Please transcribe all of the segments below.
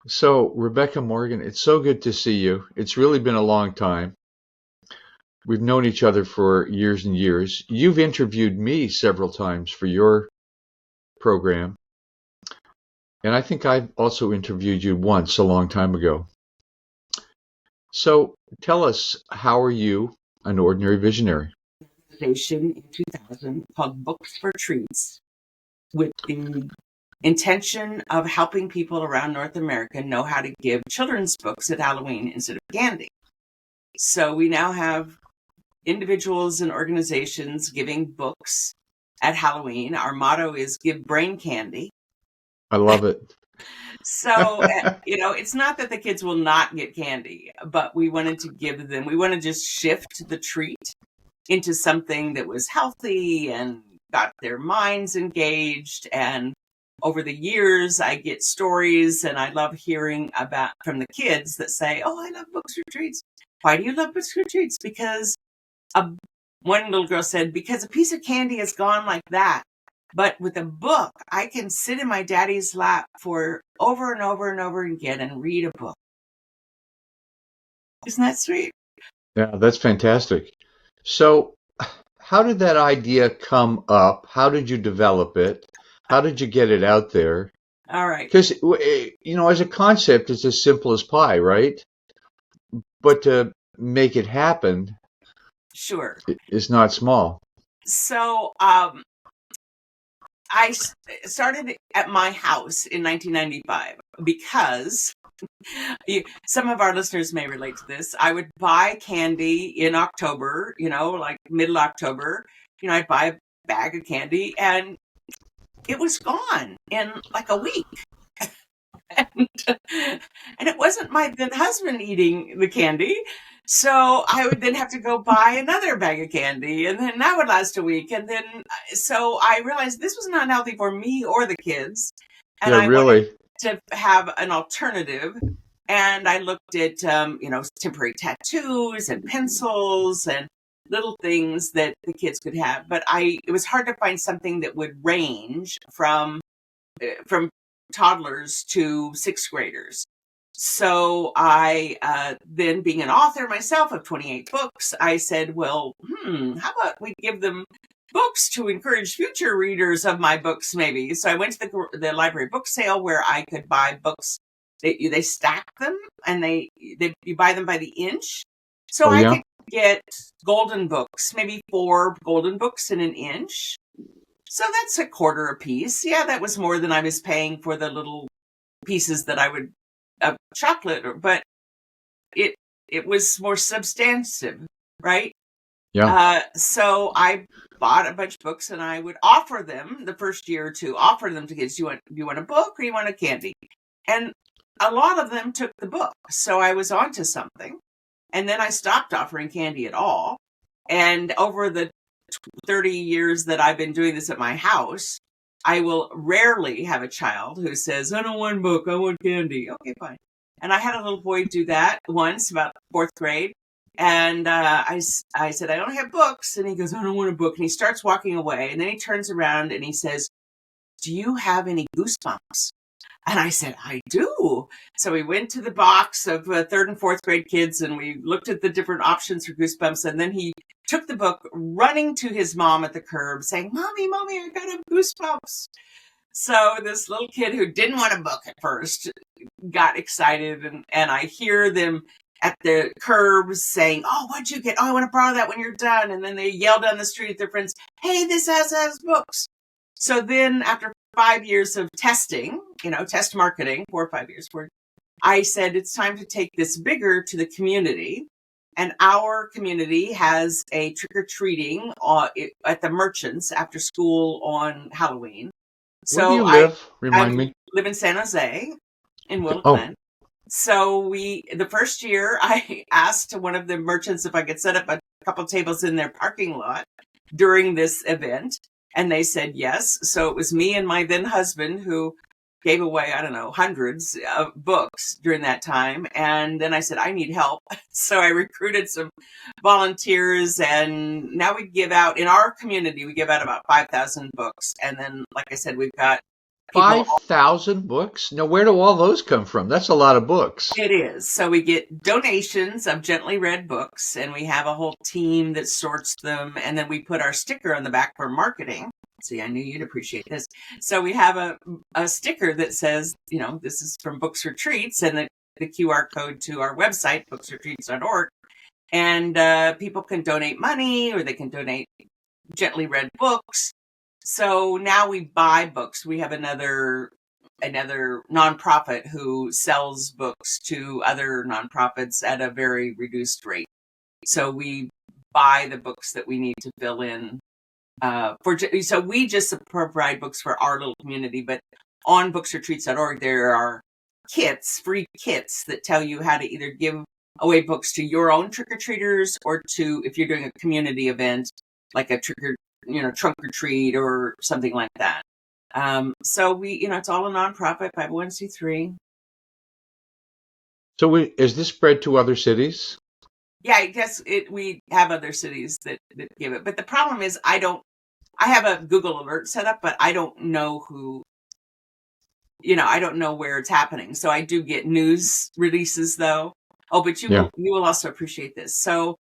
So, Rebecca Morgan, it's so good to see you. It's really been a long time. We've known each other for years and years. You've interviewed me several times for your program, and I think I've also interviewed you once a long time ago. So, tell us, how are you an ordinary visionary? Organization in 2000 called Books for Treats with the intention of helping people around North America know how to give children's books at Halloween instead of candy. So we now have individuals and organizations giving books at Halloween. Our motto is give brain candy. I love it. So, it's not that the kids will not get candy, but we wanted to give them, we want to just shift the treat into something that was healthy and got their minds engaged. And over the years, I get stories and I love hearing about from the kids that say, "Oh, I love books for treats." Why do you love books for treats? Because a, one little girl said, because a piece of candy is gone like that. But with a book, I can sit in my daddy's lap for over and over and over again and read a book. Isn't that sweet? Yeah, that's fantastic. So, how did that idea come up? How did you develop it? How did you get it out there? All right. Because, as a concept, it's as simple as pie, right? But to make it happen Sure. is not small. So, I started at my house in 1995 because some of our listeners may relate to this. I would buy candy in October, like middle October. I'd buy a bag of candy and it was gone in like a week. and, and it wasn't my then husband eating the candy. So I would then have to go buy another bag of candy, and then that would last a week. And then, so I realized this was not healthy for me or the kids. And Yeah, I wanted really. to have an alternative. And I looked at, temporary tattoos and pencils and little things that the kids could have. But it was hard to find something that would range from toddlers to sixth graders. So then being an author myself of 28 books, I said, well, how about we give them books to encourage future readers of my books, maybe? So I went to the library book sale where I could buy books. They stack them and you buy them by the inch. So Oh, I yeah. could get golden books, maybe 4 golden books in an inch. So that's a quarter a piece. Yeah, that was more than I was paying for the little pieces that I would of chocolate, but it it was more substantive, right? Yeah. So I bought a bunch of books and I would offer them the first year or two, offer them to kids. Do you want a book or you want a candy? And a lot of them took the book. So I was onto something. And then I stopped offering candy at all. And over the 30 years that I've been doing this at my house, I will rarely have a child who says, I don't want a book, I want candy. Okay, fine. And I had a little boy do that once, about 4th grade. And I said, I don't have books. And he goes, I don't want a book. And he starts walking away. And then he turns around and he says, do you have any goosebumps? And I said, I do. So we went to the box of 3rd and 4th grade kids and we looked at the different options for Goosebumps. And then he took the book running to his mom at the curb saying, Mommy, I got a Goosebumps. So this little kid who didn't want a book at first got excited. And I hear them at the curbs saying, oh, what'd you get? Oh, I want to borrow that when you're done. And then they yell down the street at their friends, hey, this has books. So then after 5 years of testing, test marketing, 4 or 5 years, I said, it's time to take this bigger to the community. And our community has a trick-or-treating at the merchants after school on Halloween. Where do So you I live? Remind me. live in San Jose, in Willow Oh, Glen. So the first year, I asked one of the merchants if I could set up a couple tables in their parking lot during this event. And they said yes. So it was me and my then husband who gave away, I don't know, hundreds of books during that time. And then I said, I need help. So I recruited some volunteers. And now we give out, in our community, we give out about 5,000 books. And then, like I said, we've got People 5,000 books? Now, where do all those come from? That's a lot of books. It is. So we get donations of gently read books, and we have a whole team that sorts them, and then we put our sticker on the back for marketing. See, I knew you'd appreciate this. So we have a sticker that says, this is from Books Retreats, and the QR code to our website, booksretreats.org. And people can donate money, or they can donate gently read books. So now we buy books. We have another nonprofit who sells books to other nonprofits at a very reduced rate. So we buy the books that we need to fill in. So we just provide books for our little community, but on booksretreats.org, there are free kits that tell you how to either give away books to your own trick-or-treaters, or to, if you're doing a community event, like a trunk or treat or something like that. So we, it's all a nonprofit, 501c3. So is this spread to other cities? Yeah, I guess we have other cities that give it. But the problem is I have a Google alert set up, but I don't know I don't know where it's happening. So I do get news releases though. Oh, but you will also appreciate this. So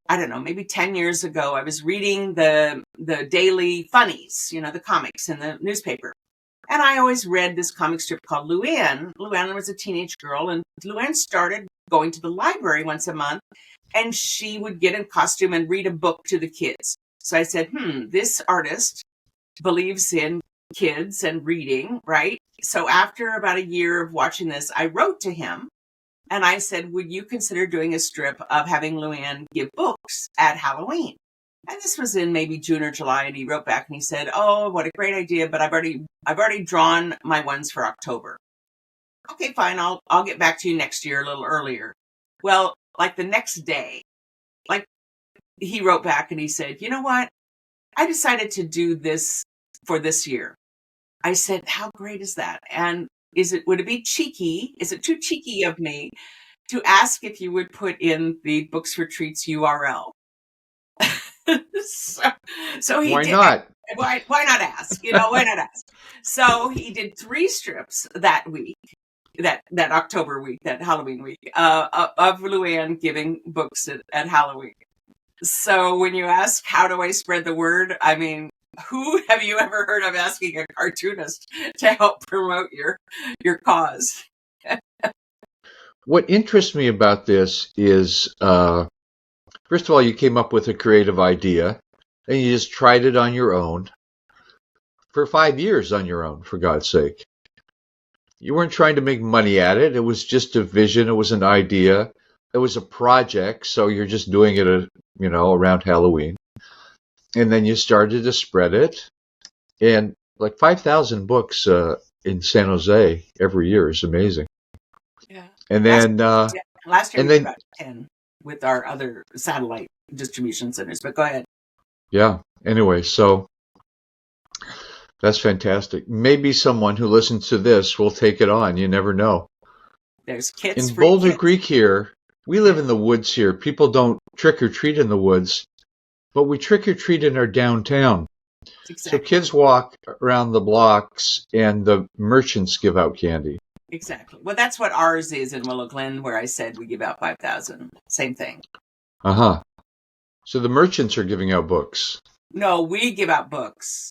I don't know, maybe 10 years ago, I was reading the daily funnies, the comics in the newspaper. And I always read this comic strip called Luann. Luann was a teenage girl, and Luann started going to the library once a month, and she would get in costume and read a book to the kids. So I said, this artist believes in kids and reading, right? So after about a year of watching this, I wrote to him. And I said, would you consider doing a strip of having Luann give books at Halloween? And this was in maybe June or July. And he wrote back and he said, oh, what a great idea. But I've already drawn my ones for October. Okay, fine. I'll get back to you next year, a little earlier. Well, like the next day, he wrote back and he said, you know what? I decided to do this for this year. I said, how great is that? And would it be cheeky? Is it too cheeky of me to ask if you would put in the Books Retreats URL? so he Why did. not? Why not ask? Why not ask? So he did 3 strips that week, that October week, that Halloween week, of Luann giving books at Halloween. So when you ask, how do I spread the word? I mean, who have you ever heard of asking a cartoonist to help promote your cause? What interests me about this is, first of all, you came up with a creative idea, and you just tried it on your own for 5 years on your own, for God's sake. You weren't trying to make money at it. It was just a vision. It was an idea. It was a project. So you're just doing it, around Halloween. And then you started to spread it. And like 5,000 books in San Jose every year is amazing. Yeah. And then last year we did about 10 with our other satellite distribution centers. But go ahead. Yeah. Anyway, so that's fantastic. Maybe someone who listens to this will take it on. You never know. There's kits in for Boulder kids. Creek here. We live in the woods here. People don't trick or treat in the woods, but we trick or treat in our downtown. Exactly. So kids walk around the blocks, and the merchants give out candy. Exactly. Well, that's what ours is in Willow Glen, where I said we give out 5,000. Same thing. Uh-huh. So the merchants are giving out books. No, we give out books.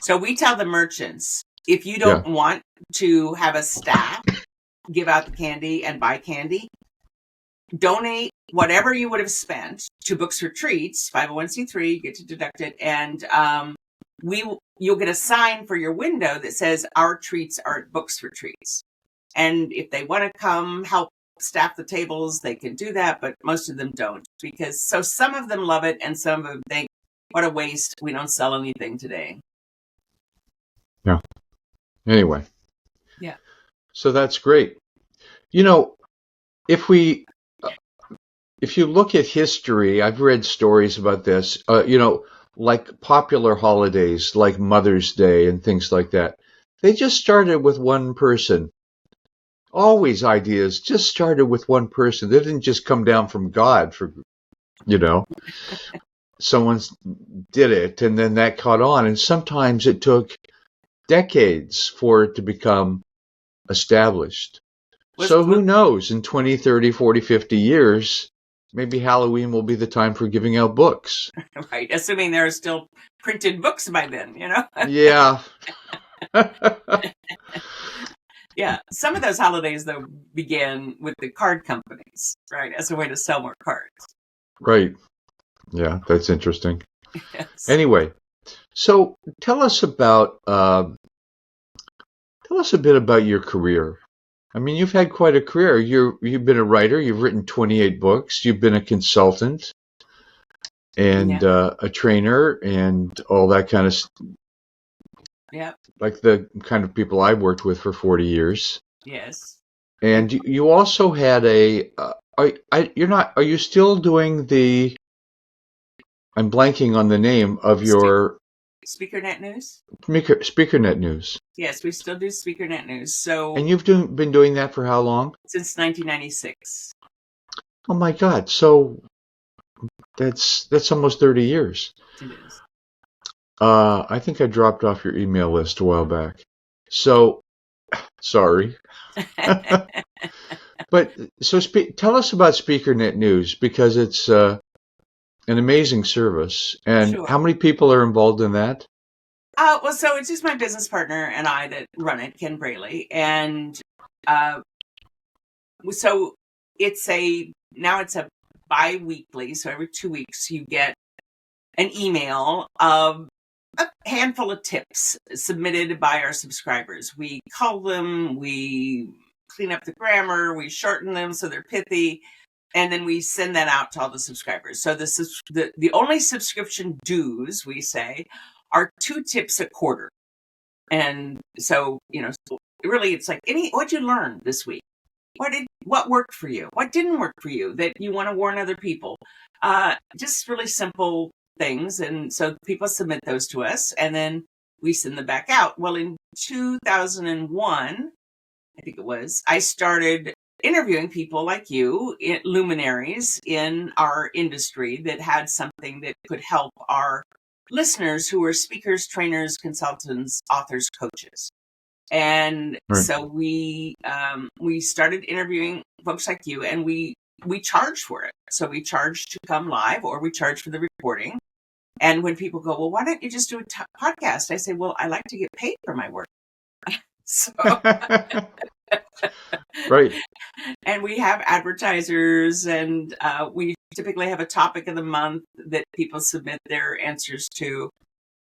So we tell the merchants, if you don't want to have a staff give out the candy and buy candy, donate whatever you would have spent to Books Retreats, 501c3, you get to deduct it, and you'll get a sign for your window that says our treats are at Books Retreats. And if they want to come help staff the tables, they can do that, but most of them don't, because some of them love it and some of them think, what a waste, we don't sell anything today. Yeah. Anyway. Yeah. So that's great. If you look at history, I've read stories about this, like popular holidays like Mother's Day and things like that. They just started with one person. Always ideas just started with one person. They didn't just come down from God someone did it and then that caught on. And sometimes it took decades for it to become established. Was So who knows, in 20, 30, 40, 50 years, maybe Halloween will be the time for giving out books. right, assuming there are still printed books by then, Yeah. Yeah, some of those holidays though began with the card companies, right, as a way to sell more cards. Right. Yeah, that's interesting. Yes. Anyway, so tell us a bit about your career. I mean, you've had quite a career. You've been a writer. You've written 28 books. You've been a consultant and Yeah. a trainer and all that kind of Yeah. like the kind of people I've worked with for 40 years. Yes. And And you also had you're not, are you still doing I'm blanking on the name of your SpeakerNet News? SpeakerNet News. Yes, we still do SpeakerNet News. So And you've been doing that for how long? since 1996. Oh my God. So that's almost 30 years. It is. I think I dropped off your email list a while back. So sorry. But so tell us about SpeakerNet News because it's an amazing service. And Sure. how many people are involved in that? Well, so it's just my business partner and I that run it, Ken Braley. And so now it's a bi-weekly. So every 2 weeks you get an email of a handful of tips submitted by our subscribers. We cull them, we clean up the grammar, we shorten them so they're pithy, and then we send that out to all the subscribers. So the only subscription dues, we say, are 2 tips a quarter. And so, really it's like what'd you learn this week? What worked for you? What didn't work for you that you want to warn other people? Just really simple things. And so people submit those to us and then we send them back out. Well, in 2001, I think it was, I started interviewing people like you, luminaries in our industry that had something that could help our listeners who were speakers, trainers, consultants, authors, coaches. And Right. so we started interviewing folks like you, and we charge for it. So we charge to come live, or we charge for the recording. And when people go, well, why don't you just do a podcast? I say, well, I like to get paid for my work. So Right. and we have advertisers, and we typically have a topic of the month that people submit their answers to.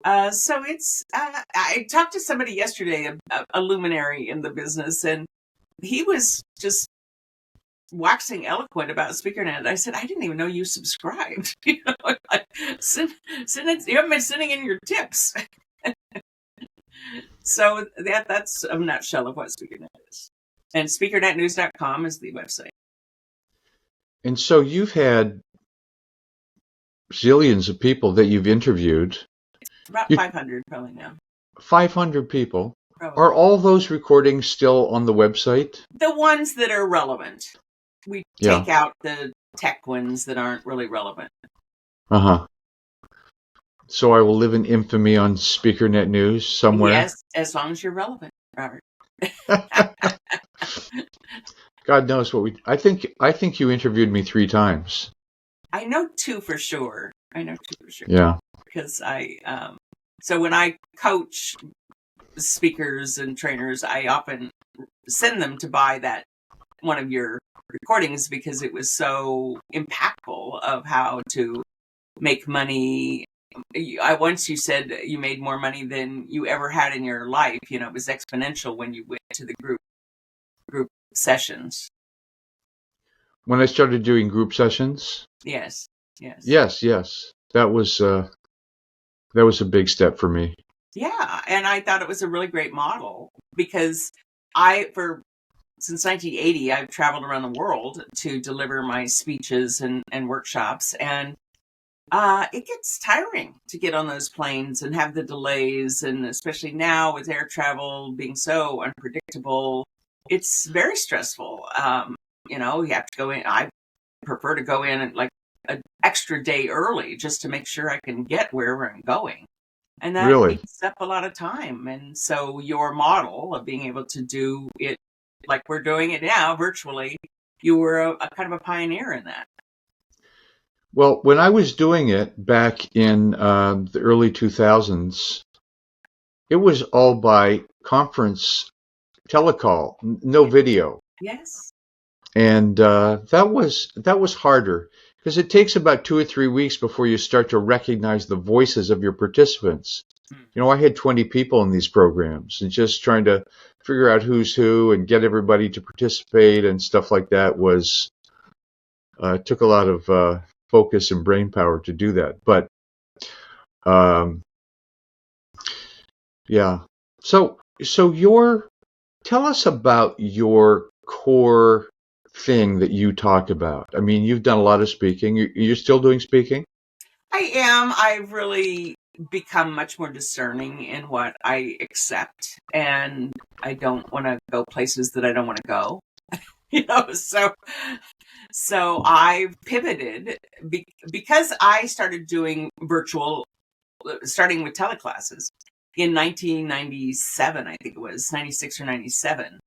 So it's, I talked to somebody yesterday, a luminary in the business, and he was just waxing eloquent about SpeakerNet. I said, I didn't even know you subscribed. Like, you haven't been sending in your tips. So that's a nutshell of what SpeakerNet is. And speakernetnews.com is the website. And so you've had zillions of people that you've interviewed. About 500 probably now. 500 people. Probably. Are all those recordings still on the website? The ones that are relevant. We take out the tech ones that aren't really relevant. Uh-huh. So I will live in infamy on SpeakerNet News somewhere? Yes, as long as you're relevant, Robert. God knows what I think you interviewed me 3 times. I know 2 for sure. Yeah. Because so when I coach speakers and trainers, I often send them to buy that one of your recordings because it was so impactful of how to make money. Once you said you made more money than you ever had in your life. It was exponential when you went to the group sessions. When I started doing group sessions? Yes. That was a big step for me. Yeah, and I thought it was a really great model because since 1980, I've traveled around the world to deliver my speeches and workshops, and it gets tiring to get on those planes and have the delays, and especially now with air travel being so unpredictable, it's very stressful. You have to go in. I prefer to go in like an extra day early just to make sure I can get wherever I'm going. And that Really? takes up a lot of time. And so your model of being able to do it like we're doing it now virtually, you were a kind of a pioneer in that. Well, when I was doing it back in the early 2000s, it was all by conference telecall, no video. Yes. And that was harder because it takes about 2 or 3 weeks before you start to recognize the voices of your participants. You know, I had 20 people in these programs, and just trying to figure out who's who and get everybody to participate and stuff like that was took a lot of focus and brain power to do that. But um, yeah, so tell us about your core thing that you talk about. I mean, you've done a lot of speaking. You're still doing speaking? I am. I've really become much more discerning in what I accept, and I don't want to go places that I don't want to go. So I've pivoted because I started doing virtual, starting with teleclasses in 1997. I think it was 96 or 97.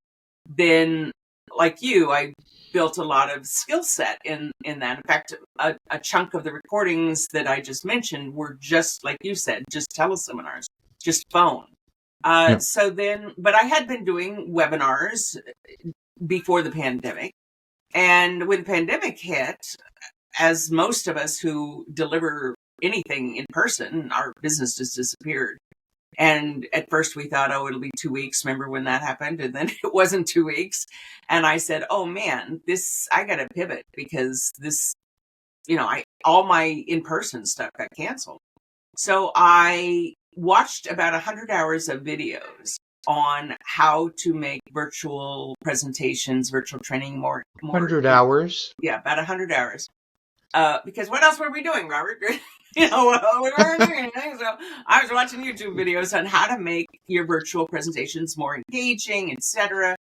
Then, like you, I built a lot of skill set in that. In fact, a chunk of the recordings that I just mentioned were just like you said, just teleseminars, just phone. Yeah. But I had been doing webinars before the pandemic. And when the pandemic hit, as most of us who deliver anything in person, our business just disappeared. And at first we thought, oh, it'll be 2 weeks. Remember when that happened? And then it wasn't 2 weeks. And I said, oh man, I got to pivot because all my in-person stuff got canceled. So I watched about 100 hours of videos on how to make virtual presentations, virtual training more, 100 hours? yeah, about 100 hours. Because what else were we doing, Robert? We weren't doing anything. So I was watching YouTube videos on how to make your virtual presentations more engaging, etc.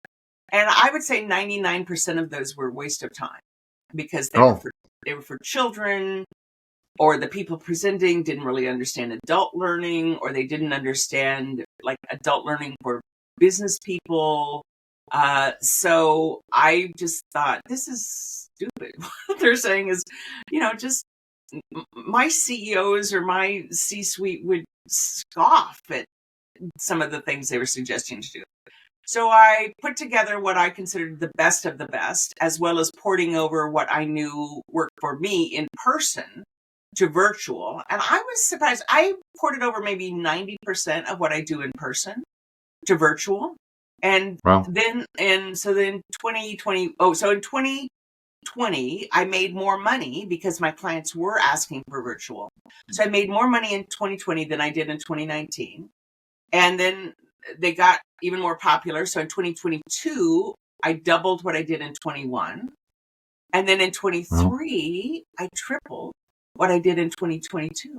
And I would say 99% of those were a waste of time because they Oh, were for children, or the people presenting didn't really understand adult learning, or they didn't understand like adult learning for business people. So I just thought, this is stupid. What they're saying is, just my CEOs or my C-suite would scoff at some of the things they were suggesting to do. So I put together what I considered the best of the best, as well as porting over what I knew worked for me in person to virtual. And I was surprised. I ported over maybe 90% of what I do in person to virtual. And wow. then 2020, so in 2020, I made more money because my clients were asking for virtual. So I made more money in 2020 than I did in 2019. And then they got even more popular. So in 2022, I doubled what I did in 21. And then in Wow. 23, I tripled what I did in 2022.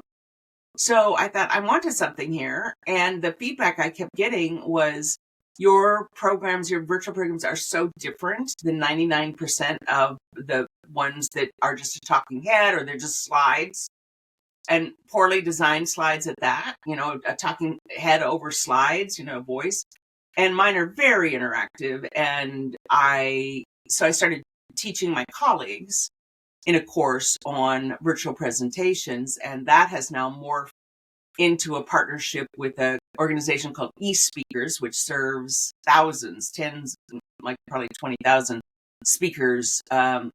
So I thought I wanted something here. And the feedback I kept getting was, your programs, your virtual programs are so different than 99% of the ones that are just a talking head, or they're just slides, and poorly designed slides at that, a talking head over slides, voice. And mine are very interactive. And so I started teaching my colleagues in a course on virtual presentations. And that has now morphed into a partnership with an organization called eSpeakers, which serves thousands, tens, like probably 20,000 speakers. And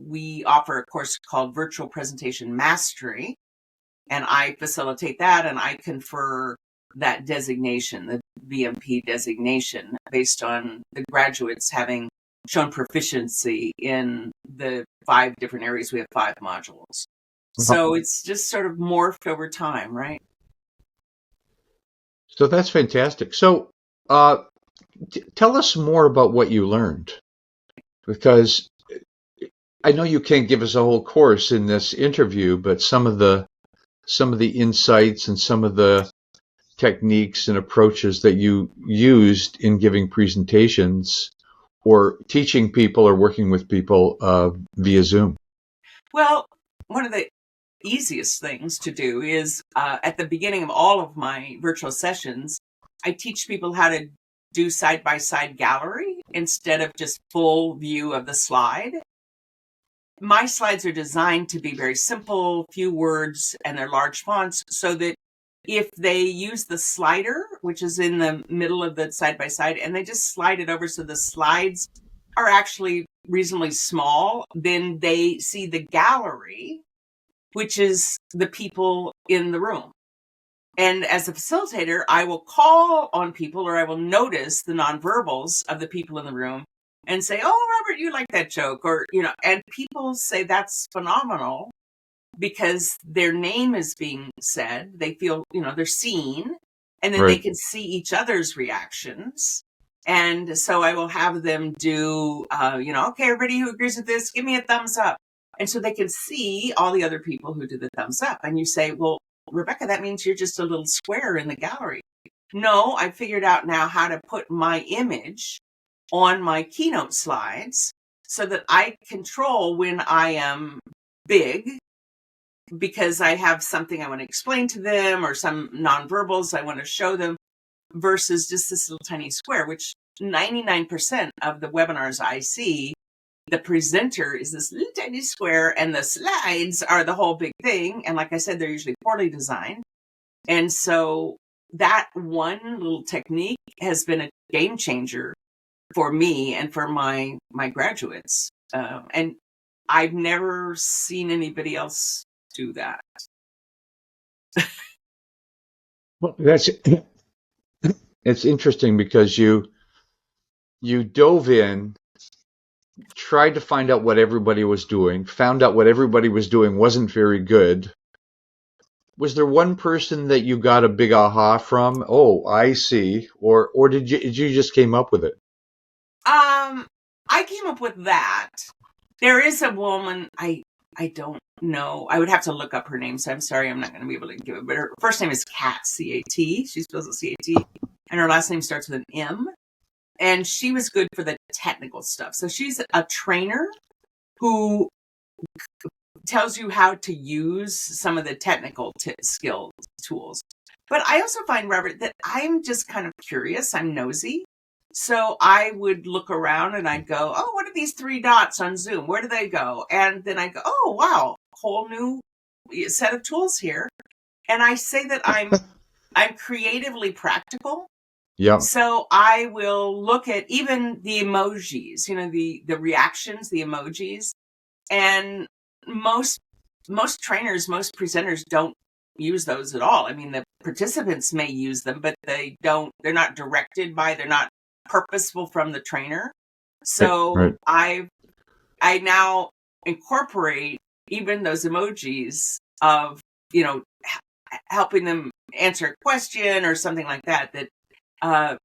we offer a course called Virtual Presentation Mastery. And I facilitate that, and I confer that designation, the VMP designation, based on the graduates having shown proficiency in the 5 different areas. We have 5 modules. So it's just sort of morphed over time, right? So that's fantastic. So tell us more about what you learned, because I know you can't give us a whole course in this interview, but some of the insights and some of the techniques and approaches that you used in giving presentations or teaching people or working with people via Zoom. Well, one of the easiest things to do is at the beginning of all of my virtual sessions, I teach people how to do side-by-side gallery instead of just full view of the slide. My slides are designed to be very simple, few words, and they're large fonts, so that if they use the slider, which is in the middle of the side-by-side, and they just slide it over so the slides are actually reasonably small, then they see the gallery, which is the people in the room. And as a facilitator, I will call on people, or I will notice the nonverbals of the people in the room and say, "Oh, Robert, you like that joke," or, and people say that's phenomenal because their name is being said. They feel, they're seen, and then they Right. can see each other's reactions. And so I will have them do, okay, everybody who agrees with this, give me a thumbs up. And so they can see all the other people who do the thumbs up. And you say, well, Rebecca, that means you're just a little square in the gallery. No, I figured out now how to put my image on my keynote slides so that I control when I am big, because I have something I want to explain to them or some nonverbals I want to show them, versus just this little tiny square, which 99% of the webinars I see, the presenter is this little tiny square and the slides are the whole big thing. And like I said, they're usually poorly designed. And so that one little technique has been a game changer for me and for my graduates. And I've never seen anybody else do that. Well, it's interesting because you dove in, tried to find out what everybody was doing, found out what everybody was doing wasn't very good. Was there one person that you got a big aha from? Oh, I see. Or did you just came up with it? I came up with that. There is a woman, I don't know. I would have to look up her name, so I'm sorry I'm not going to be able to give it. But her first name is Cat, C-A-T. She spells it C-A-T. And her last name starts with an M. And she was good for the technical stuff. So she's a trainer who tells you how to use some of the technical skill tools. But I also find, Robert, that I'm just kind of curious. I'm nosy. So I would look around and I'd go, oh, what are these 3 dots on Zoom? Where do they go? And then I go, oh, wow, whole new set of tools here. And I say that I'm creatively practical. Yeah. So I will look at even the emojis, the reactions, the emojis. And most trainers, most presenters don't use those at all. I mean, the participants may use them, but they're not directed by, they're not purposeful from the trainer. So Right. I now incorporate even those emojis of, helping them answer a question or something like that,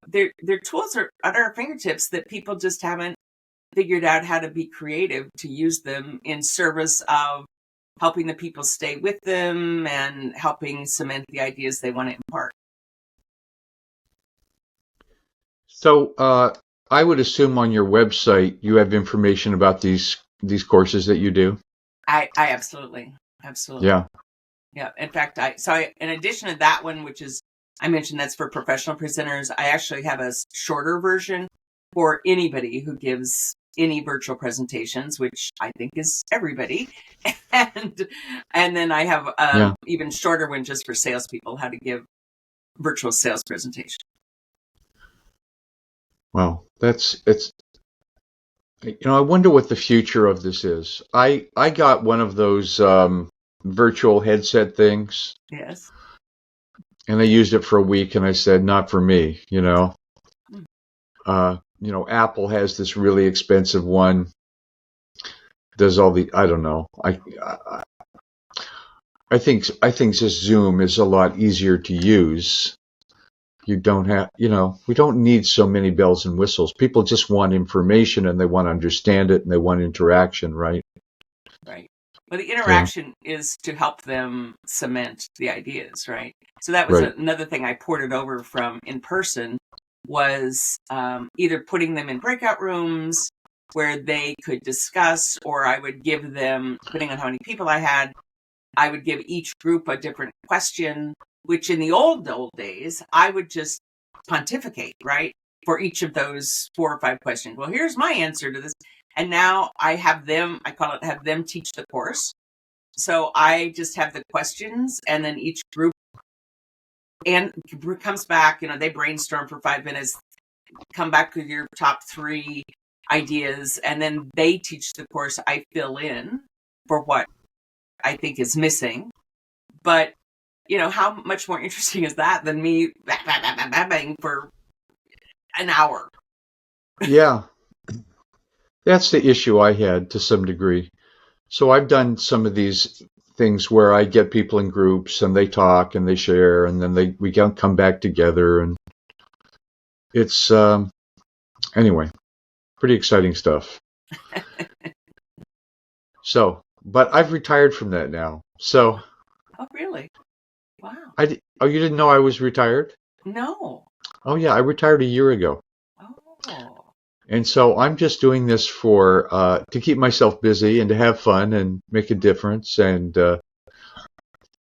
their tools are at our fingertips that people just haven't figured out how to be creative to use them in service of helping the people stay with them and helping cement the ideas they want to impart. So I would assume on your website you have information about these courses that you do. I absolutely. Yeah. Yeah. In fact, in addition to that one, which is, I mentioned that's for professional presenters, I actually have a shorter version for anybody who gives any virtual presentations, which I think is everybody. And then I have even shorter one just for salespeople, how to give virtual sales presentation. Well, it's I wonder what the future of this is. I got one of those virtual headset things. Yes. And I used it for a week and I said, not for me, Apple has this really expensive one. Does all the, I don't know. I think just Zoom is a lot easier to use. You don't have, we don't need so many bells and whistles. People just want information and they want to understand it and they want interaction, right? Right. Well, the interaction is to help them cement the ideas, right? So that was another thing I ported over from in person was either putting them in breakout rooms where they could discuss, or I would give them, depending on how many people I had, I would give each group a different question, which in the old days, I would just pontificate, right? For each of those 4 or 5 questions. Well, here's my answer to this. And now I have them, I call it have them teach the course. So I just have the questions, and then each group and comes back, they brainstorm for 5 minutes, come back with your top 3 ideas, and then they teach the course. I fill in for what I think is missing. But, how much more interesting is that than me bang for an hour? Yeah, that's the issue I had to some degree. So I've done some of these things where I get people in groups and they talk and they share, and then we can come back together, and it's anyway, pretty exciting stuff. So, but I've retired from that now. So. Oh, really? Wow. Oh, you didn't know I was retired? No. Oh, yeah, I retired a year ago. Oh. And so I'm just doing this to keep myself busy and to have fun and make a difference. And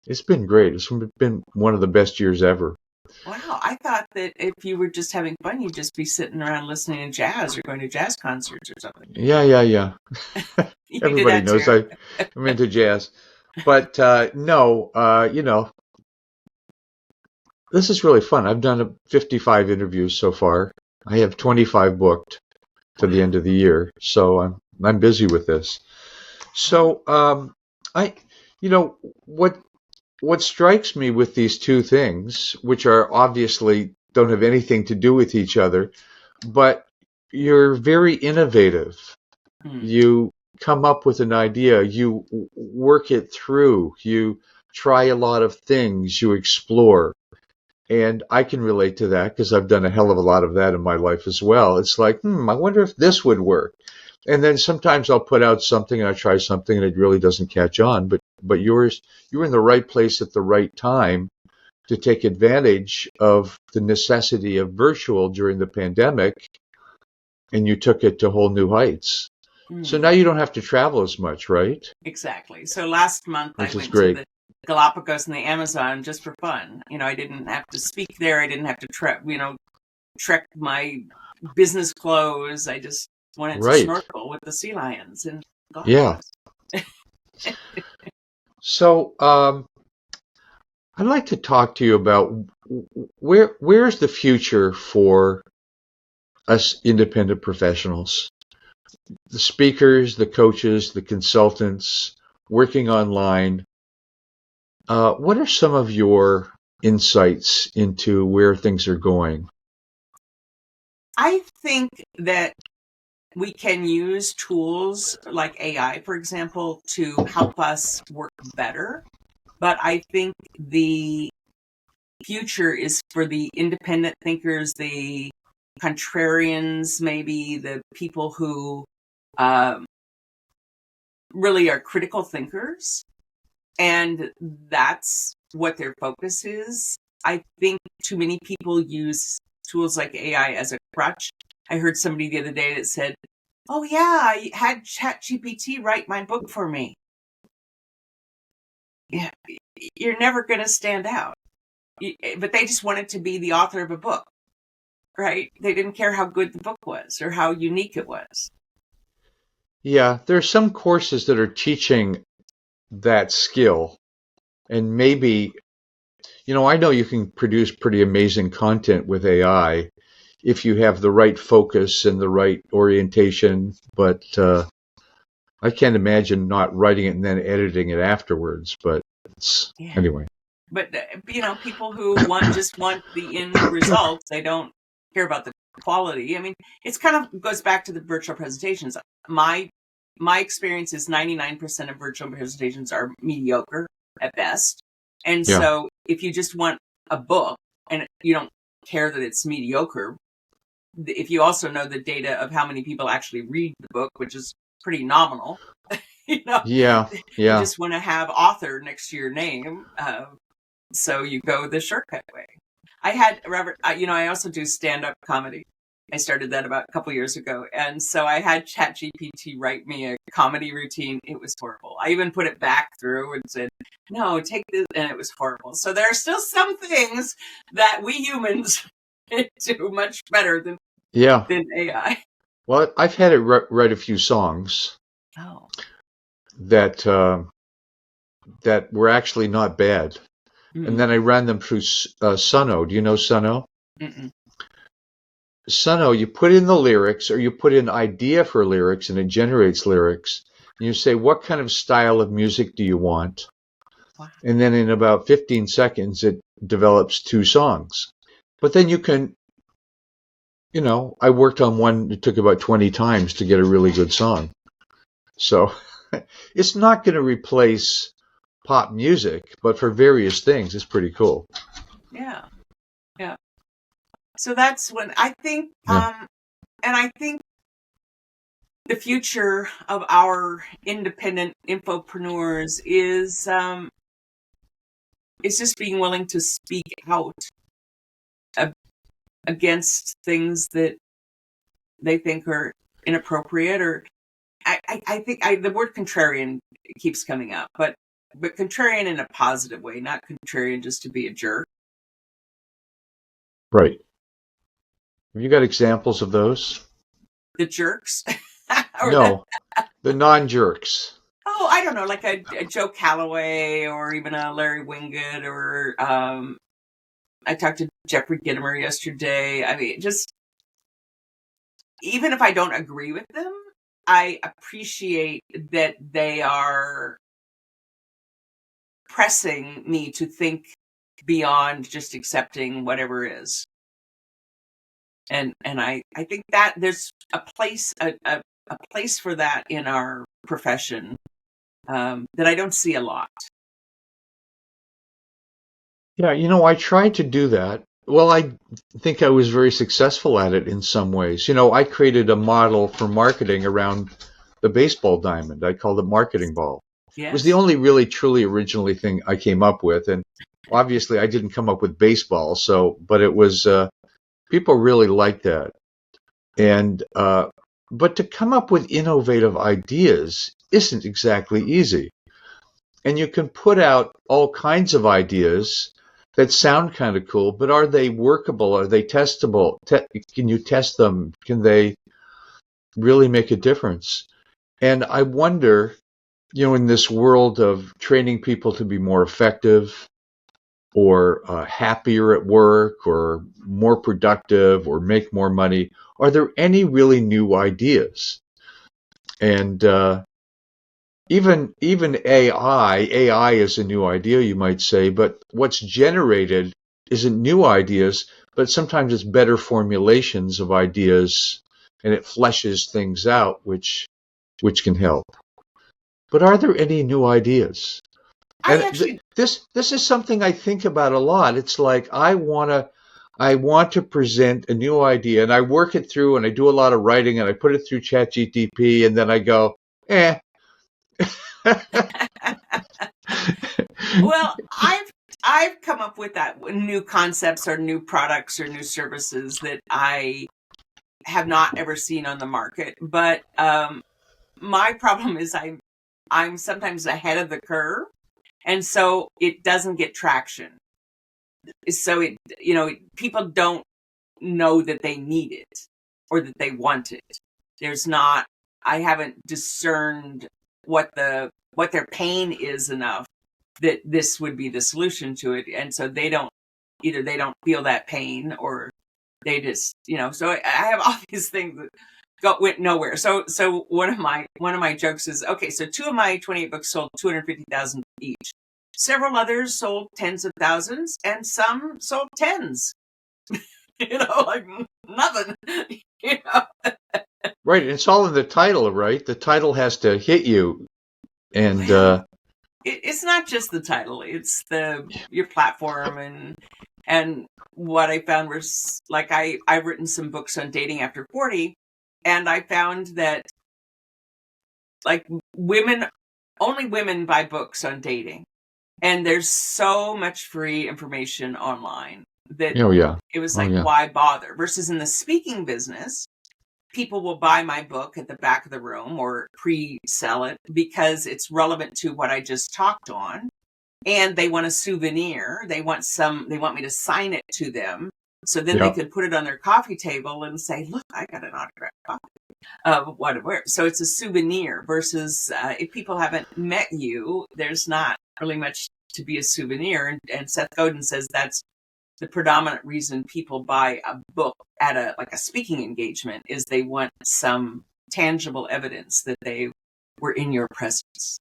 it's been great. It's been one of the best years ever. Wow. I thought that if you were just having fun, you'd just be sitting around listening to jazz or going to jazz concerts or something. Yeah. Everybody knows I'm into jazz. But no, this is really fun. I've done 55 interviews so far. I have 25 booked to the end of the year, so I'm busy with this. So what strikes me with these two things, which are obviously don't have anything to do with each other, but you're very innovative. You come up with an idea, you work it through, you try a lot of things, you explore. And I can relate to that because I've done a hell of a lot of that in my life as well. It's like, I wonder if this would work. And then sometimes I'll put out something and I try something and it really doesn't catch on. But you're in the right place at the right time to take advantage of the necessity of virtual during the pandemic, and you took it to whole new heights. So now you don't have to travel as much, right? Exactly. So last month I went to the Galapagos and the Amazon just for fun. I didn't have to speak there. I didn't have to trek my business clothes. I just wanted to snorkel with the sea lions and Galapagos. Yeah. So I'd like to talk to you about where's the future for us independent professionals, the speakers, the coaches, the consultants, working online. What are some of your insights into where things are going? I think that we can use tools like AI, for example, to help us work better. But I think the future is for the independent thinkers, the contrarians, maybe the people who really are critical thinkers. And that's what their focus is. I think too many people use tools like AI as a crutch. I heard somebody the other day that said, "Oh yeah, I had ChatGPT write my book for me." Yeah, you're never going to stand out. But they just wanted to be the author of a book, right? They didn't care how good the book was or how unique it was. Yeah, there are some courses that are teaching that skill, and maybe, I know you can produce pretty amazing content with AI if you have the right focus and the right orientation, but I can't imagine not writing it and then editing it afterwards, but anyway. But, people who just want the end result, they don't care about the quality. I mean, it's kind of goes back to the virtual presentations. My experience is 99% of virtual presentations are mediocre at best. And so if you just want a book and you don't care that it's mediocre, if you also know the data of how many people actually read the book, which is pretty nominal, you just want to have author next to your name. So you go the shortcut way. I had Robert, I also do stand-up comedy. I started that about a couple years ago. And so I had ChatGPT write me a comedy routine. It was horrible. I even put it back through and said, no, take this. And it was horrible. So there are still some things that we humans do much better Yeah. than AI. Well, I've had it write a few songs Oh. that that were actually not bad, and Mm. then I ran them through Suno. Do you know Suno? Mm-mm. Suno, you put in the lyrics or you put in idea for lyrics and it generates lyrics. And you say, what kind of style of music do you want? Wow. And then in about 15 seconds, it develops two songs. But then you can, I worked on one that took about 20 times to get a really good song. So it's not going to replace pop music, but for various things, it's pretty cool. Yeah. Yeah. So that's when I think, Yeah. and I think the future of our independent infopreneurs is just being willing to speak out against things that they think are inappropriate, or I think the word contrarian keeps coming up, but contrarian in a positive way, not contrarian just to be a jerk. Right. Have you got examples of those? The jerks, or No, the non-jerks. I don't know, like a Joe Calloway or even a Larry Wingate, or I talked to Jeffrey Gitomer yesterday. I mean, just even if I don't agree with them, I appreciate that they are pressing me to think beyond just accepting whatever is. And I think that there's a place a place for that in our profession that I don't see a lot. Yeah, I tried to do that. Well, I think I was very successful at it in some ways. I created a model for marketing around the baseball diamond. I called it marketing ball. It was the Yes. only really truly originally thing I came up with. And obviously I didn't come up with baseball. But it was, people really liked that. And, but to come up with innovative ideas isn't exactly easy. And you can put out all kinds of ideas that sound kind of cool, but are they workable? Are they testable? Can you test them? Can they really make a difference? And I wonder, in this world of training people to be more effective or happier at work or more productive or make more money, are there any really new ideas? And even AI is a new idea, you might say, but what's generated isn't new ideas, but sometimes it's better formulations of ideas, and it fleshes things out, which can help. But are there any new ideas? I And actually this is something I think about a lot. It's like I want to present a new idea, and I work it through, and I do a lot of writing, and I put it through ChatGPT, and then I go, eh. well, I've come up with that new concepts or new products or new services that I have not ever seen on the market. But my problem is I'm sometimes ahead of the curve, and so it doesn't get traction. So people don't know that they need it or that they want it. There's not. I haven't discerned what their pain is enough that this would be the solution to it, and so they don't feel that pain, or they just so I have all these things that went nowhere. So one of my jokes is, okay, so two of my 28 books sold 250,000 each. Several others sold tens of thousands, and some sold tens. Like nothing. you know Right, it's all in the title, right? The title has to hit you, and well, it's not just the title, it's your platform. And what I found was, like, I've written some books on dating after 40, and I found that, like, only women buy books on dating, and there's so much free information online. that Oh yeah. it was Oh like, yeah. why bother? Versus in the speaking business, people will buy my book at the back of the room or pre-sell it because it's relevant to what I just talked on. And they want a souvenir. They want me to sign it to them. So then they Yeah. could put it on their coffee table and say, look, I got an autographed copy of whatever. So it's a souvenir versus if people haven't met you, there's not really much to be a souvenir. And Seth Godin says that's the predominant reason people buy a book at a speaking engagement is they want some tangible evidence that they were in your presence.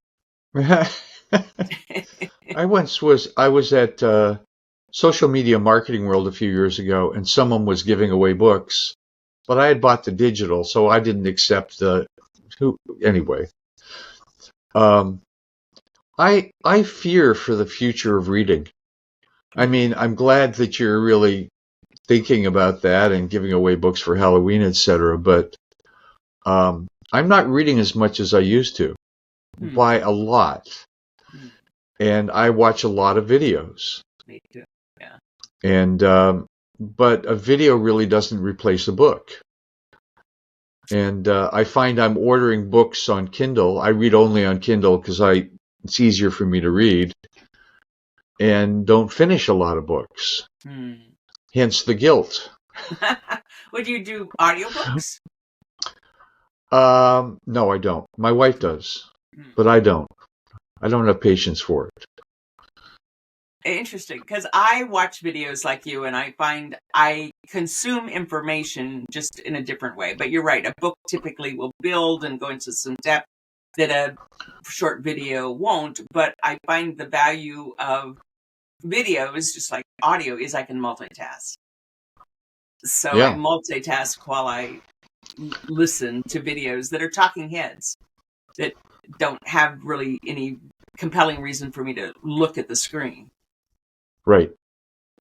I was at Social Media Marketing World a few years ago, and someone was giving away books, but I had bought the digital, so I didn't accept the who anyway. Um, I fear for the future of reading. I mean, I'm glad that you're really thinking about that and giving away books for Halloween, etc. But I'm not reading as much as I used to, Hmm. by a lot. And I watch a lot of videos. Me too. Yeah. And but a video really doesn't replace a book. And I find I'm ordering books on Kindle. I read only on Kindle because it's easier for me to read, and don't finish a lot of books. Hence the guilt. Would you do audiobooks? No, I don't. My wife does, Hmm. but I don't. I don't have patience for it. Interesting, because I watch videos like you and I find I consume information just in a different way. But you're right, a book typically will build and go into some depth that a short video won't. But I find the value of video is just like audio is I can multitask. So I Yeah, multitask while I listen to videos that are talking heads that don't have really any compelling reason for me to look at the screen. right.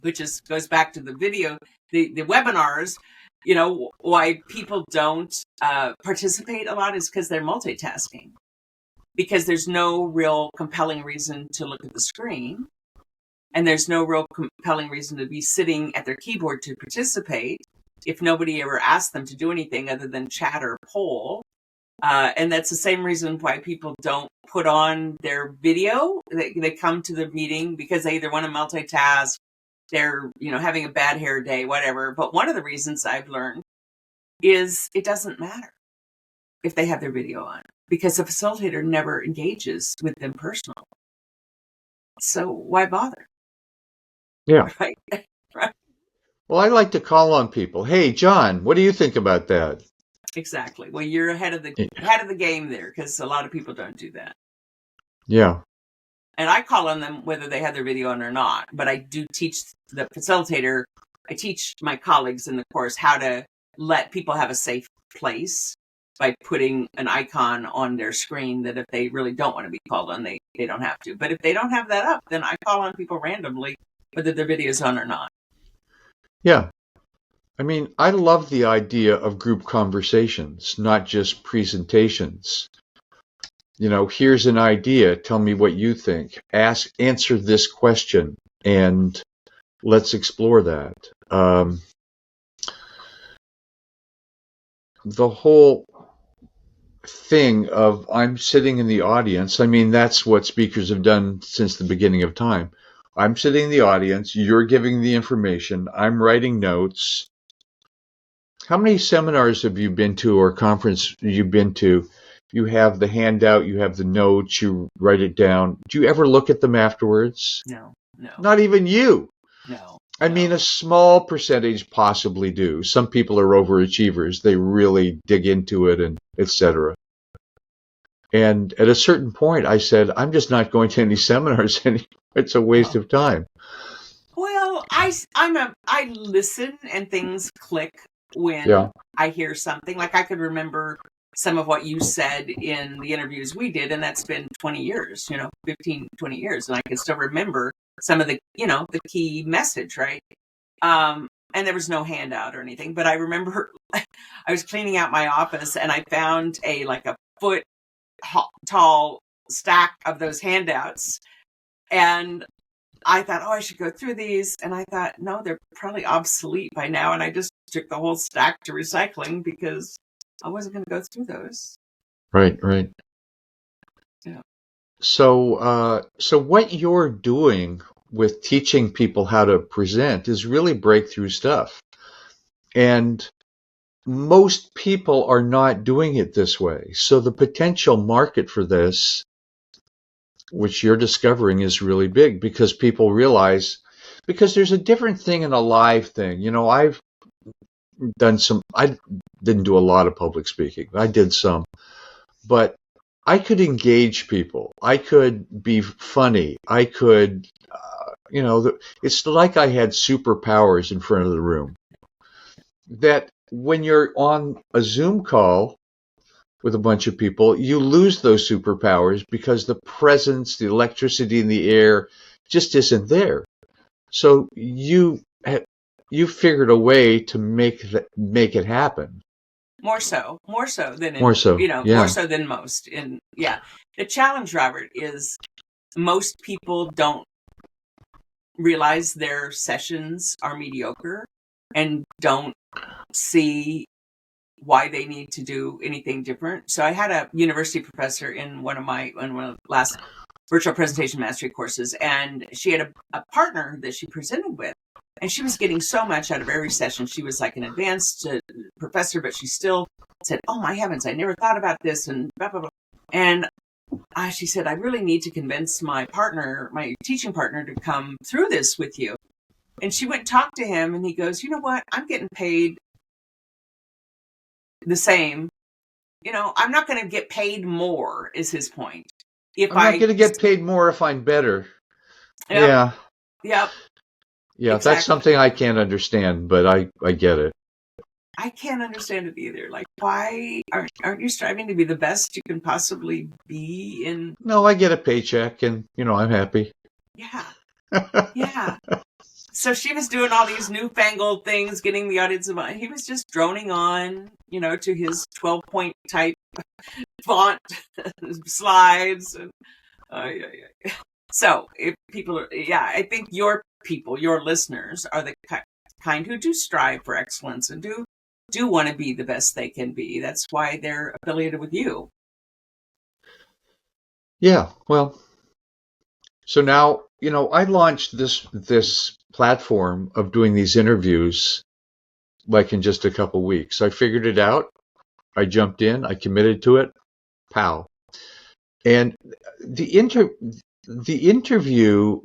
Which goes back to the video, the webinars. Why people don't participate a lot is because they're multitasking. Because there's no real compelling reason to look at the screen, and there's no real compelling reason to be sitting at their keyboard to participate if nobody ever asked them to do anything other than chat or poll. And that's the same reason why people don't put on their video. They come to the meeting because they either want to multitask, they're having a bad hair day, whatever. But one of the reasons I've learned is it doesn't matter if they have their video on because the facilitator never engages with them personally. So why bother? Yeah. Right? Right. Well, I like to call on people. Hey, John, what do you think about that? Exactly. Well, you're ahead of the game there because a lot of people don't do that. Yeah. And I call on them whether they have their video on or not. But I do teach the facilitator. I teach my colleagues in the course how to let people have a safe place by putting an icon on their screen that if they really don't want to be called on, they don't have to. But if they don't have that up, then I call on people randomly whether their video is on or not. Yeah. I mean, I love the idea of group conversations, not just presentations. Here's an idea. Tell me what you think. Answer this question, and let's explore that. The whole thing of I'm sitting in the audience, I mean, that's what speakers have done since the beginning of time. I'm sitting in the audience, you're giving the information, I'm writing notes. How many seminars have you been to or conference you've been to? You have the handout, you have the notes, you write it down. Do you ever look at them afterwards? No. Not even you. No. I mean, a small percentage possibly do. Some people are overachievers. They really dig into it and etc. And at a certain point, I said, I'm just not going to any seminars anymore. It's a waste of time. Well, I listen and things click when Yeah. I hear something. Like I could remember some of what you said in the interviews we did, and that's been 20 years, 15, 20 years. And I can still remember some of the key message, right? And there was no handout or anything, but I remember I was cleaning out my office and I found a foot tall stack of those handouts. And I thought, oh, I should go through these. And I thought, no, they're probably obsolete by now. And I just took the whole stack to recycling because I wasn't going to go through those. Right, right. Yeah. So what you're doing with teaching people how to present is really breakthrough stuff. And most people are not doing it this way. So the potential market for this, which you're discovering, is really big because people realize, because there's a different thing in a live thing. I've I didn't do a lot of public speaking. I did some, but I could engage people. I could be funny. I could, it's like I had superpowers in front of the room. That when you're on a Zoom call with a bunch of people, you lose those superpowers because the presence, the electricity in the air just isn't there. So you figured a way to make it happen. More so than More so, more yeah. so than most. And yeah, the challenge, Robert, is most people don't realize their sessions are mediocre and don't see why they need to do anything different. So I had a university professor in one of the last virtual presentation mastery courses, and she had a partner that she presented with, and she was getting so much out of every session. She was like an advanced professor, but she still said, "Oh my heavens, I never thought about this," and blah blah blah. And she said, "I really need to convince my teaching partner, to come through this with you." And she went and talked to him, and he goes, "You know what? I'm getting paid the same. I'm not going to get paid more," is his point. I'm not going to get paid more if I'm better. Yep, Yeah, exactly. That's something I can't understand, but I get it. I can't understand it either. Like, why aren't you striving to be the best you can possibly be in? No, I get a paycheck, and I'm happy. Yeah, yeah. So she was doing all these newfangled things, getting the audience involved. He was just droning on, to his 12-point type font slides. And, yeah. So if people are, I think your listeners are the kind who do strive for excellence and do want to be the best they can be. That's why they're affiliated with you. Yeah, well, so now, I launched this platform of doing these interviews like in just a couple weeks. I figured it out. I jumped in, I committed to it. Pow. And the interview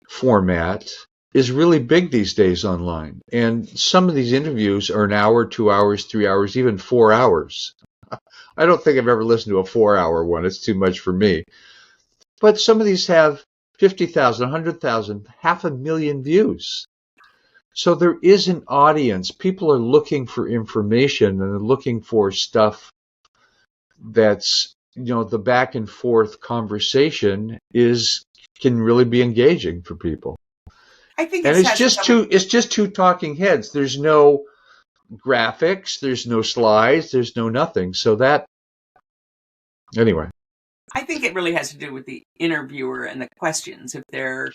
format is really big these days online. And some of these interviews are an hour, 2 hours, 3 hours, even 4 hours. I don't think I've ever listened to a 4-hour one. It's too much for me. But some of these have 50,000, 100,000, 500,000 views. So there is an audience. People are looking for information, and they're looking for stuff that's, the back and forth conversation can really be engaging for people. I think it's just two talking heads. There's no graphics, there's no slides, there's no nothing. So that, anyway. I think it really has to do with the interviewer and the questions. If they're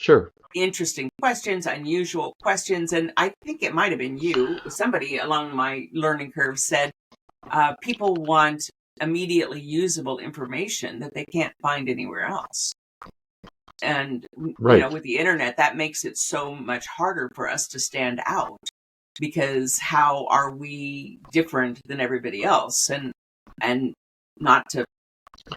interesting questions, unusual questions, and I think it might have been you, somebody along my learning curve said, people want immediately usable information that they can't find anywhere else. And, with the internet, that makes it so much harder for us to stand out, because how are we different than everybody else? And not to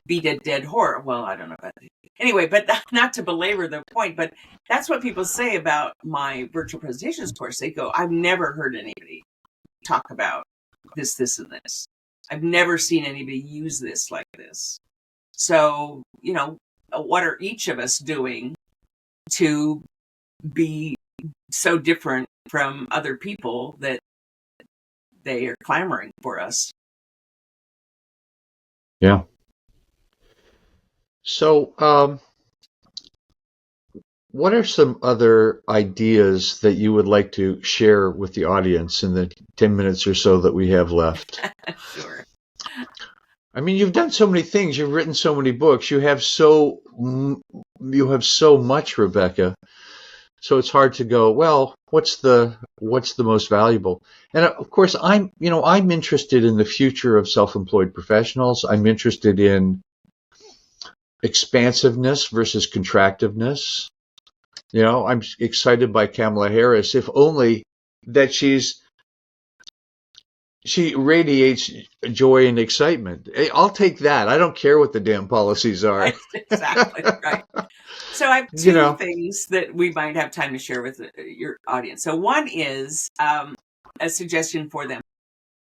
beat a dead horse. Well, I don't know about that. Anyway, but not to belabor the point, but that's what people say about my virtual presentations course. They go, "I've never heard anybody talk about this, and this. I've never seen anybody use this like this." So, what are each of us doing to be so different from other people that they are clamoring for us? Yeah. So, what are some other ideas that you would like to share with the audience in the 10 minutes or so that we have left? Sure. I mean, you've done so many things. You've written so many books. You have so you have so much, Rebecca. So it's hard to go, well, what's the most valuable? And of course, I'm interested in the future of self-employed professionals. I'm interested in expansiveness versus contractiveness. I'm excited by Kamala Harris, if only that she radiates joy and excitement. Hey, I'll take that. I don't care what the damn policies are. Right, exactly, right. So I have you two know, things that we might have time to share with your audience. So one is a suggestion for them.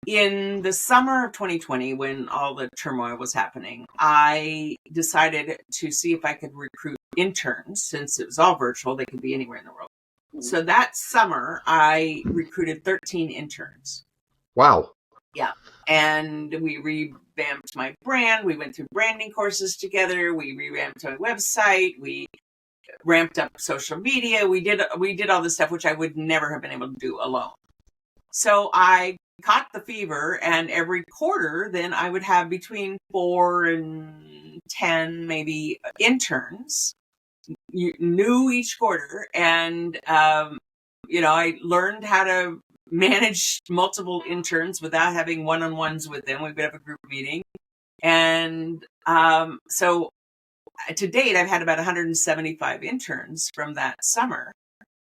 In the summer of 2020, when all the turmoil was happening, I decided to see if I could recruit interns. Since it was all virtual, they could be anywhere in the world. So that summer, I recruited 13 interns. wow. Yeah. And we revamped my brand. We went through branding courses together. We revamped my website. We ramped up social media. We did all this stuff, which I would never have been able to do alone. So I caught the fever, and every quarter, then I would have between 4 and 10, maybe, interns, new each quarter. And, I learned how to manage multiple interns without having one-on-ones with them. We would have a group meeting. And so to date, I've had about 175 interns from that summer.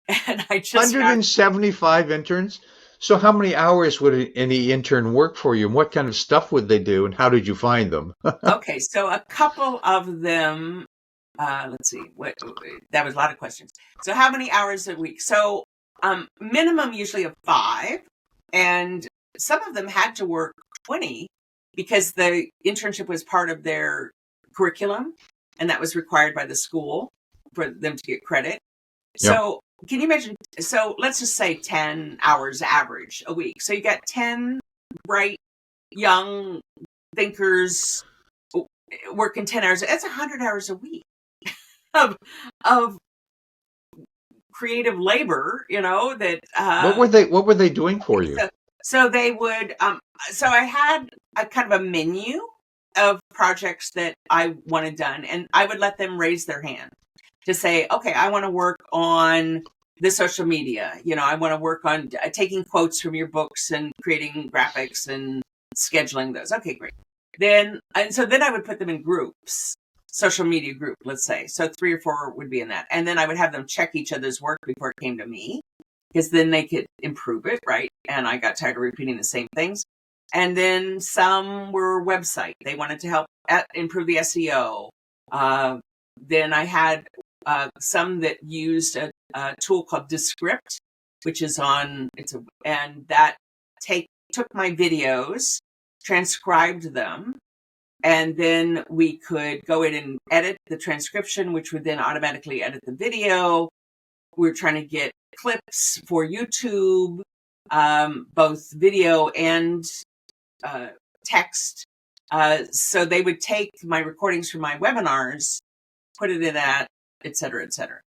And I just found 175 interns. So how many hours would any intern work for you, and what kind of stuff would they do, and how did you find them? okay, so a couple of them, let's see, that was a lot of questions. So how many hours a week? So minimum usually of 5, and some of them had to work 20 because the internship was part of their curriculum, and that was required by the school for them to get credit. Yeah. So can you imagine? So let's just say 10 hours average a week. So you got 10 bright, young thinkers working 10 hours. That's 100 hours a week of creative labor, that What were they doing for you? so they would so I had a kind of a menu of projects that I wanted done, and I would let them raise their hand to say, okay, I want to work on the social media. I want to work on taking quotes from your books and creating graphics and scheduling those. Okay, great. Then I would put them in groups, social media group, let's say. So 3 or 4 would be in that. And then I would have them check each other's work before it came to me, because then they could improve it, right? And I got tired of repeating the same things. And then some were website. They wanted to help improve the SEO. Then I had some that used a tool called Descript, which is and that took my videos, transcribed them, and then we could go in and edit the transcription, which would then automatically edit the video. We're trying to get clips for YouTube, both video and text. So they would take my recordings from my webinars, put it in that, et cetera, et cetera.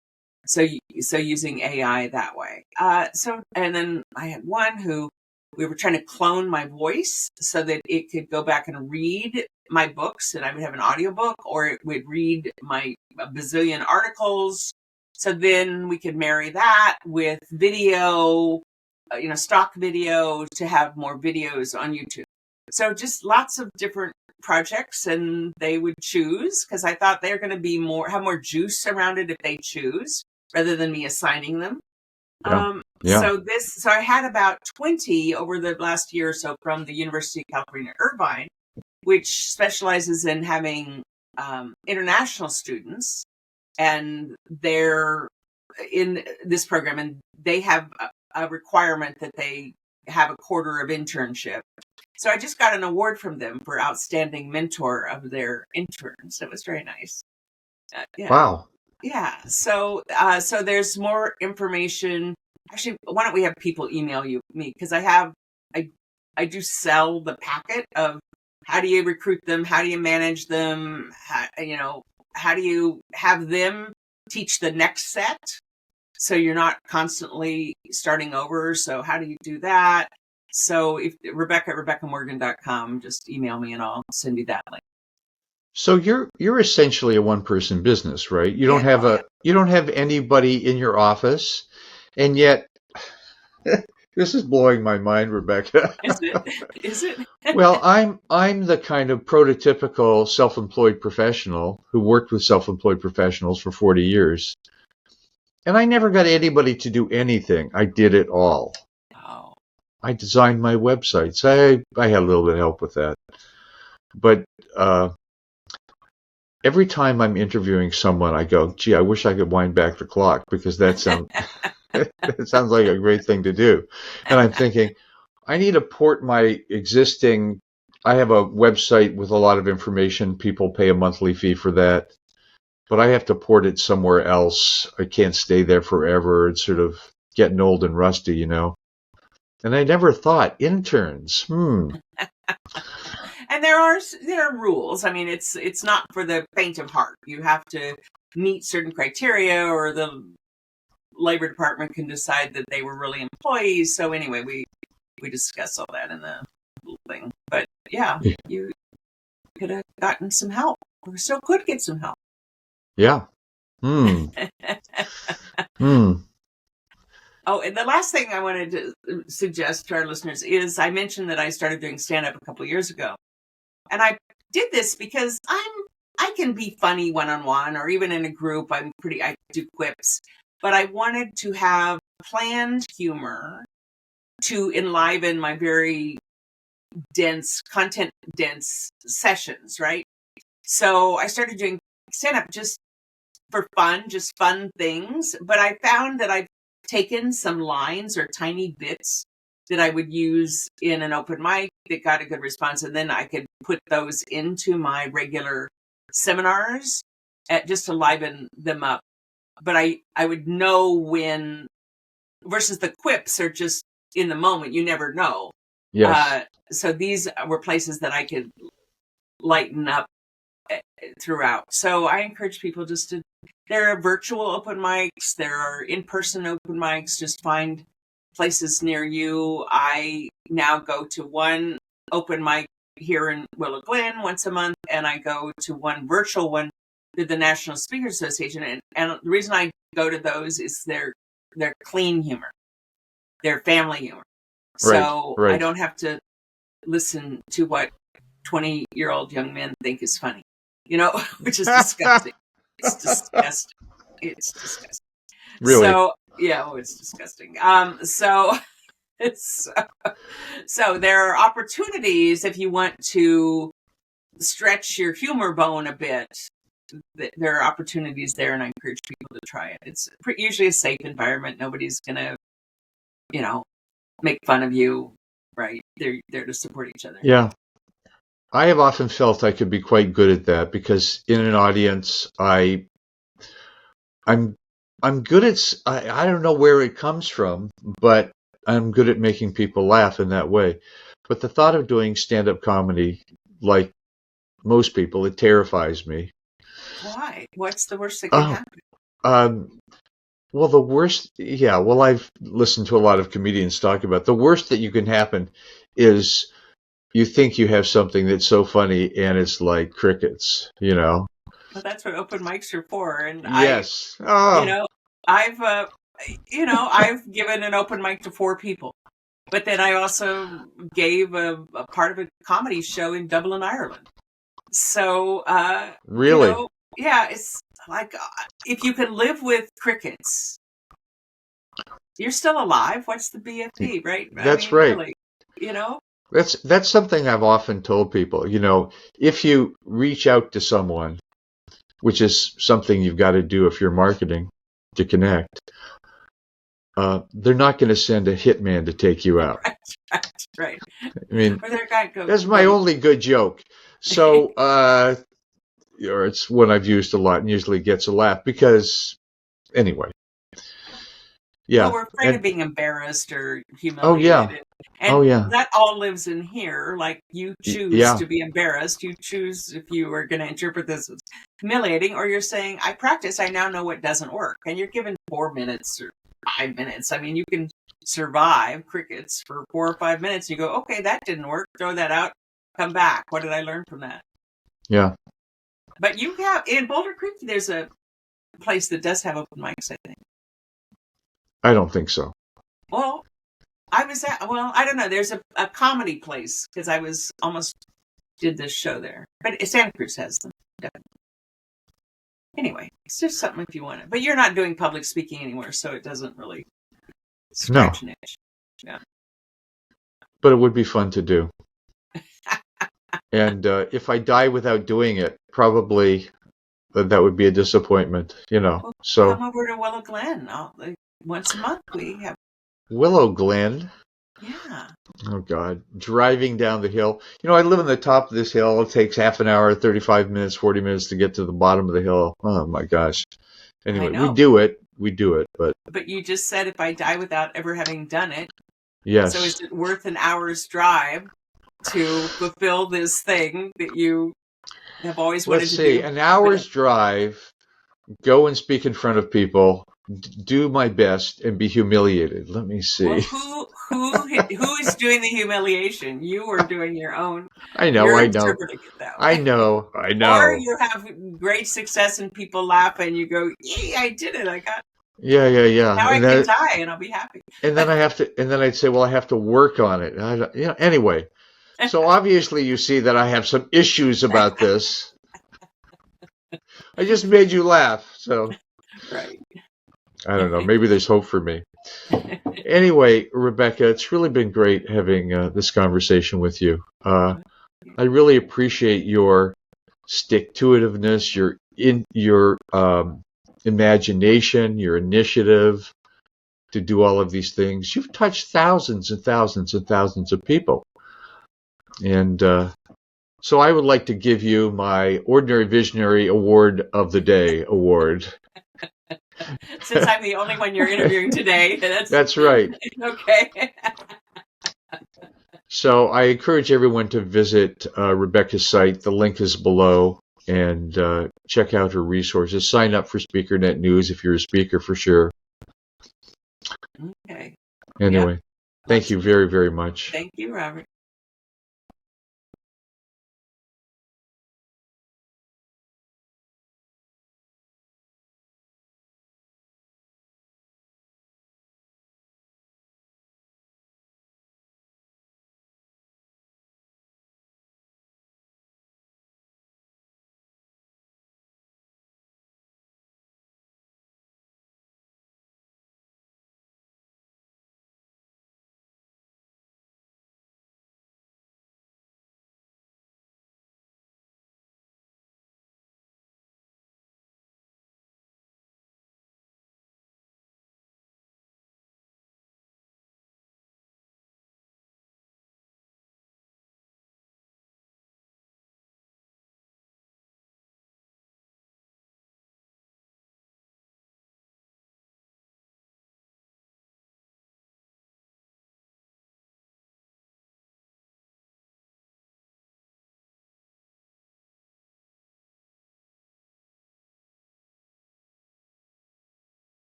So using AI that way. And then I had one who we were trying to clone my voice so that it could go back and read my books, and I would have an audiobook, or it would read my bazillion articles. So then we could marry that with video, stock video, to have more videos on YouTube. So just lots of different projects, and they would choose, because I thought they're going to have more juice around it if they choose rather than me assigning them. Yeah. So I had about 20 over the last year or so from the University of California, Irvine, which specializes in having international students, and they're in this program, and they have a requirement that they have a quarter of internship. So I just got an award from them for outstanding mentor of their interns. It was very nice. Yeah. Wow. Yeah. So there's more information. Actually, why don't we have people email me? Because I do sell the packet of how do you recruit them? How do you manage them? How do you have them teach the next set? So you're not constantly starting over. So how do you do that? So if Rebecca at RebeccaMorgan.com, just email me and I'll send you that link. So you're essentially a one-person business, right? Yeah. Oh, yeah. You don't have anybody in your office, and yet this is blowing my mind, Rebecca. Is it? Is it? Well, I'm the kind of prototypical self-employed professional who worked with self-employed professionals for 40 years. And I never got anybody to do anything. I did it all. Oh. I designed my websites. I had a little bit of help with that. But uh, every time I'm interviewing someone, I go, gee, I wish I could wind back the clock because that sounds it sounds like a great thing to do. And I'm thinking, I need to port my existing. I have a website with a lot of information. People pay a monthly fee for that, but I have to port it somewhere else. I can't stay there forever. It's sort of getting old and rusty, you know. And I never thought interns. And there are rules. I mean, it's not for the faint of heart. You have to meet certain criteria, or the labor department can decide that they were really employees. So anyway, we discuss all that in the little thing. But yeah, you could have gotten some help, or still could get some help. Yeah. Hmm. Hmm. Oh, and the last thing I wanted to suggest to our listeners is I mentioned that I started doing stand-up a couple of years ago. And I did this because I can be funny one-on-one, or even in a group. I do quips, but I wanted to have planned humor to enliven my very content dense sessions, right? So I started doing stand-up just for fun, just fun things. But I found that I've taken some lines or tiny bits that I would use in an open mic that got a good response, and then I could put those into my regular seminars just to liven them up. But I would know when, versus the quips are just in the moment. You never know. Yes. So these were places that I could lighten up throughout. So I encourage people there are virtual open mics, there are in-person open mics. Just find places near you. I now go to one open mic here in Willow Glen once a month, and I go to one virtual one through the National Speakers Association. And the reason I go to those is they're clean humor, they're family humor. Right. So I Right. don't have to listen to what 20-year-old young men think is funny, which is disgusting. It's disgusting. It's disgusting. Really. So yeah, it's disgusting. So there are opportunities if you want to stretch your humor bone a bit. There are opportunities there, and I encourage people to try it. It's usually a safe environment. Nobody's gonna, make fun of you, right? They're there to support each other. Yeah. I have often felt I could be quite good at that because in an audience, I'm I'm good at I don't know where it comes from, but I'm good at making people laugh in that way. But the thought of doing stand-up comedy, like most people, it terrifies me. Why? What's the worst that can Oh, happen? um, well, the worst, yeah, well, I've listened to a lot of comedians talk about the worst that you can happen is you think you have something that's so funny and it's like crickets, you know? Well, that's what open mics are for. And Yes. you Oh, know, I've, I've given an open mic to 4 people, but then I also gave a part of a comedy show in Dublin, Ireland. So, really? yeah, it's like if you can live with crickets, you're still alive. What's the BFD, right? I That's mean, right. really, you know? That's something I've often told people, if you reach out to someone, which is something you've got to do if you're marketing to connect, they're not going to send a hitman to take you out. Right, right. I mean, Or they're going to that's my go. only good joke. So, or it's one I've used a lot and usually gets a laugh because, anyway, Well, yeah. we're afraid of And being embarrassed or oh yeah, humiliated. oh And yeah, that all lives in here. Like, you choose yeah, to be embarrassed. You choose if you are going to interpret this as humiliating, or you're saying, I practice, I now know what doesn't work. And you're given 4 minutes or 5 minutes. I mean, you can survive crickets for 4 or 5 minutes. You go, okay, that didn't work. Throw that out. Come back. What did I learn from that? yeah. But you have in Boulder Creek, there's a place that does have open mics, I think. I don't think so. Well, I don't know. There's a comedy place because I was almost did this show there, but Santa Cruz has them. Definitely. Anyway, it's just something if you want it. But you're not doing public speaking anymore, so it doesn't really scratch an itch. Yeah. But it would be fun to do. And if I die without doing it, probably that would be a disappointment, Well, So come over to Willow Glen. Once a month we have. Willow Glen. Yeah. Oh, God. Driving down the hill. I live on the top of this hill. It takes half an hour, 35 minutes, 40 minutes to get to the bottom of the hill. Oh, my gosh. Anyway, we do it. But you just said if I die without ever having done it. Yes. So is it worth an hour's drive to fulfill this thing that you have always wanted to do? Let's see. An hour's drive, go and speak in front of people, do my best, and be humiliated. Let me see. Well, who is doing the humiliation? You are doing your own. I know. You're interpreting it that way. I know. Or you have great success and people laugh and you go, "Yay, I did it! I got." Yeah. Now I can die and I'll be happy. And then I'd say, well, I have to work on it. Anyway. So obviously you see that I have some issues about this. I just made you laugh, so. Right. I don't know. Maybe there's hope for me. Anyway, Rebecca, it's really been great having this conversation with you. I really appreciate your stick-to-itiveness, your imagination, your initiative to do all of these things. You've touched thousands and thousands and thousands of people. And so I would like to give you my Ordinary Visionary Award of the Day award. Since I'm the only one you're interviewing today. That's right. Okay. So I encourage everyone to visit Rebecca's site. The link is below, and check out her resources. Sign up for SpeakerNet News if you're a speaker for sure. Okay. Anyway, thank you very, very much. Thank you, Robert.